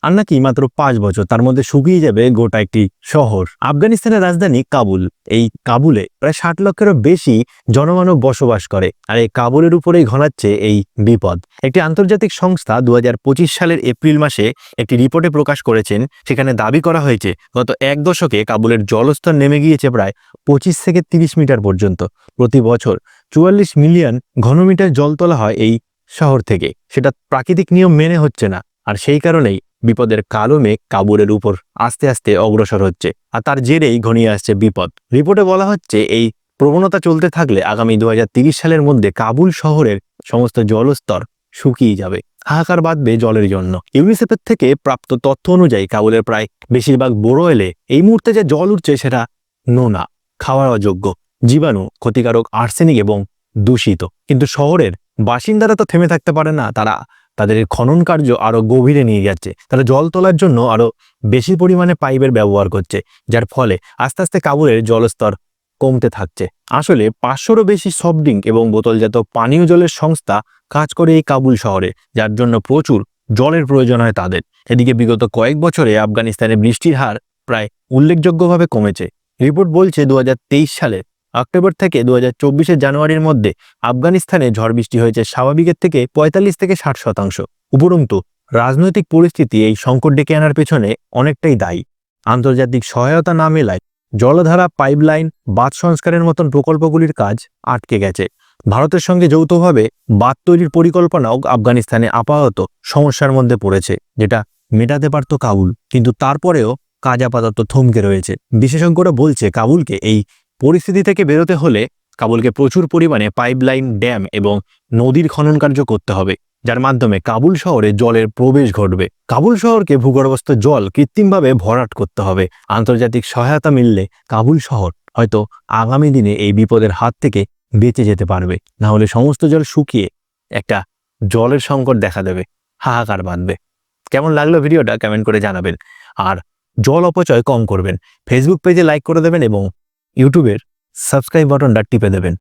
আর নাকি মাত্র 5 বছর তার মধ্যে শুকিয়ে যাবে গোটা একটি শহর। আফগানিস্তানের রাজধানী কাবুল। এই কাবুলে প্রায় 60 লক্ষেরও বেশি জনমানব বসবাস করে, আর এই কাবুলের উপরেই ঘনাচ্ছে এই বিপদ। একটি আন্তর্জাতিক সংস্থা 2025 সালের এপ্রিল মাসে একটি রিপোর্টে প্রকাশ করেছেন। সেখানে দাবি করা হয়েছে গত 1 দশকে কাবুলের জলস্তর নেমে গিয়েছে প্রায় 25 থেকে 30 মিটার পর্যন্ত। প্রতি বছর 44 মিলিয়ন ঘনমিটার জল তোলা হয় এই শহর থেকে। সেটা প্রাকৃতিক নিয়ম মেনে হচ্ছে না, আর সেই কারণেই বিপদের কালো মেঘ কাবুলের উপর আস্তে আস্তে অগ্রসর হচ্ছে, আর তার জেরেই ঘনিয়ে আসছে বিপদ। রিপোর্টে বলা হচ্ছে এই প্রবণতা চলতে থাকলে আগামী 2030 সালের মধ্যে কাবুল শহরের সমস্ত জলস্তর শুকিয়ে যাবে। হাহাকার বাঁধবে জলের জন্য। ইউনিসেফের থেকে প্রাপ্ত তথ্য অনুযায়ী কাবুলের প্রায় বেশিরভাগ বোরোয়েলে এই মুহূর্তে যে জল উঠছে সেটা নোনা, খাওয়ার অযোগ্য, জীবাণু, ক্ষতিকারক আর্সেনিক এবং দূষিত। কিন্তু শহরের বাসিন্দারা তো থেমে থাকতে পারে না। তারা তাদের খনন কার্য আরো গভীরে নিয়ে যাচ্ছে। তারা জল তোলার জন্য আরো বেশি পরিমাণে পাইপের ব্যবহার করছে, যার ফলে আস্তে আস্তে কাবুলের জলস্তর কমতে থাকছে। আসলে 500রও বেশি সফট ড্রিঙ্ক এবং বোতলজাত পানীয় জলের সংস্থা কাজ করে এই কাবুল শহরে, যার জন্য প্রচুর জলের প্রয়োজন হয় তাদের। এদিকে বিগত কয়েক বছরে আফগানিস্তানে বৃষ্টির হার প্রায় উল্লেখযোগ্যভাবে কমেছে। রিপোর্ট বলছে 2023 সালে অক্টোবর থেকে 2024 জানুয়ারির মধ্যে আফগানিস্তানে ঝড় বৃষ্টি হয়েছে স্বাভাবিকের থেকে 45 থেকে 60%। উপরন্তু রাজনৈতিক পরিস্থিতি এই সংকট ডেকে আনার পেছনে অনেকটাই দায়ী। আন্তর্জাতিক সহায়তা না মেলায় জলধারা, পাইপলাইন, বাঁধ সংস্কারের মতন প্রকল্পগুলির কাজ আটকে গেছে। ভারতের সঙ্গে যৌথভাবে বাঁধ তৈরির পরিকল্পনাও আফগানিস্তানে আপাতত সমস্যার মধ্যে পড়েছে, যেটা মেটাতে পারত কাবুল, কিন্তু তারপরেও কাজ আপাতত থমকে রয়েছে। বিশেষজ্ঞরা বলছে কাবুলকে এই পরিস্থিতি থেকে বেরোতে হলে কাবুলকে প্রচুর পরিমাণে পাইপলাইন, ড্যাম এবং নদীর খনন কার্য করতে হবে, যার মাধ্যমে কাবুল শহরে জলের প্রবেশ ঘটবে। কাবুল শহরকে ভূগর্ভস্থ জল কৃত্রিমভাবে ভরাট করতে হবে। আন্তর্জাতিক সহায়তা মিললে কাবুল শহর হয়তো আগামী দিনে এই বিপদের হাত থেকে বেঁচে যেতে পারবে। না হলে সমস্ত জল শুকিয়ে একটা জলের সংকট দেখা দেবে, হাহাকার বাঁধবে। কেমন লাগলো ভিডিওটা কমেন্ট করে জানাবেন। আর জল অপচয় কম করবেন। ফেসবুক পেজে লাইক করে দেবেন এবং ইউটিউবের সাবস্ক্রাইব বাটনটা টিপে দেবেন।